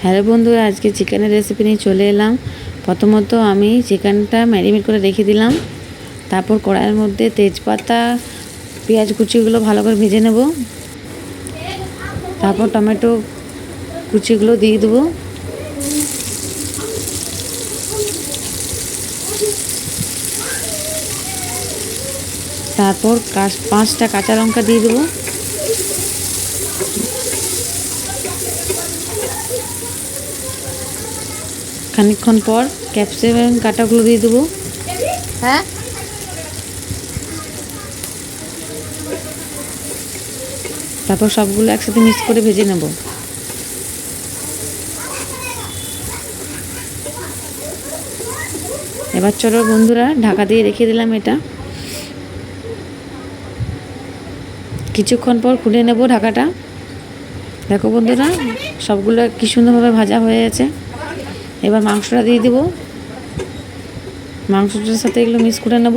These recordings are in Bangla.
হ্যালো বন্ধুরা, আজকে চিকেনের রেসিপি নিয়ে চলে এলাম। প্রথমত আমি চিকেনটা ম্যারিনেট করে রেখে দিলাম। তারপর কড়াইয়ের মধ্যে তেজপাতা, পেঁয়াজ কুচিগুলো ভালো করে ভেজে নেব। তারপর টমেটো কুচিগুলো দিয়ে দেবো। তারপর 5টা কাঁচা লঙ্কা দিয়ে দেবো। খানিকক্ষণ পর ক্যাপসিকাম কাটাগুলো দিয়ে দেবো। হ্যাঁ, তারপর সবগুলো একসাথে মিক্স করে ভেজে নেব। এবার চলো বন্ধুরা, ঢাকা দিয়ে রেখে দিলাম এটা। কিছুক্ষণ পর খুলে নেব ঢাকাটা। দেখো বন্ধুরা, সবগুলো কি সুন্দরভাবে ভাজা হয়ে গেছে। এবার মাংসটা দিয়ে দেবো। মাংসটার সাথে এগুলো মিক্স করে নেব।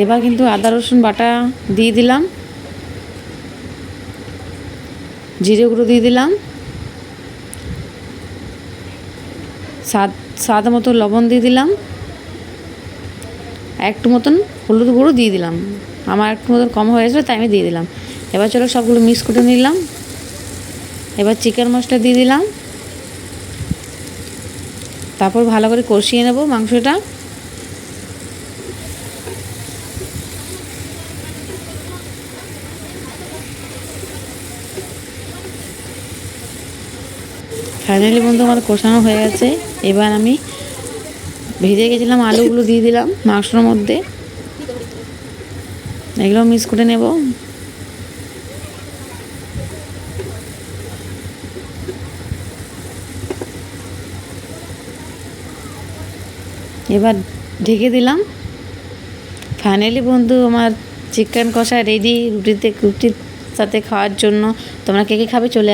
এবার কিন্তু আদা রসুন বাটা দিয়ে দিলাম, জিরে গুঁড়ো দিয়ে দিলাম, স্বাদ মতো লবণ দিয়ে দিলাম, একটু মতন হলুদ গুঁড়ো দিয়ে দিলাম। আমার একটু মতন কম হয়েছিল তাই আমি দিয়ে দিলাম। এবার চলো সবগুলো মিক্স করে নিলাম। এবার চিকেন মশলা দিয়ে দিলাম। তারপর ভালো করে কষিয়ে নেব মাংসটা। ফাইনালি বন্ধু আমার কষানো হয়ে গেছে। এবার আমি ভেজে গেছিলাম আলুগুলো দিয়ে দিলাম মাংসের মধ্যে। এগুলো মিক্স করে নেব। এবার ঢেকে দিলাম। ফাইনালি বন্ধু আমার চিকেন কষা রেডি রুটির সাথে খাওয়ার জন্য। তোমরা কে কে খাবে চলে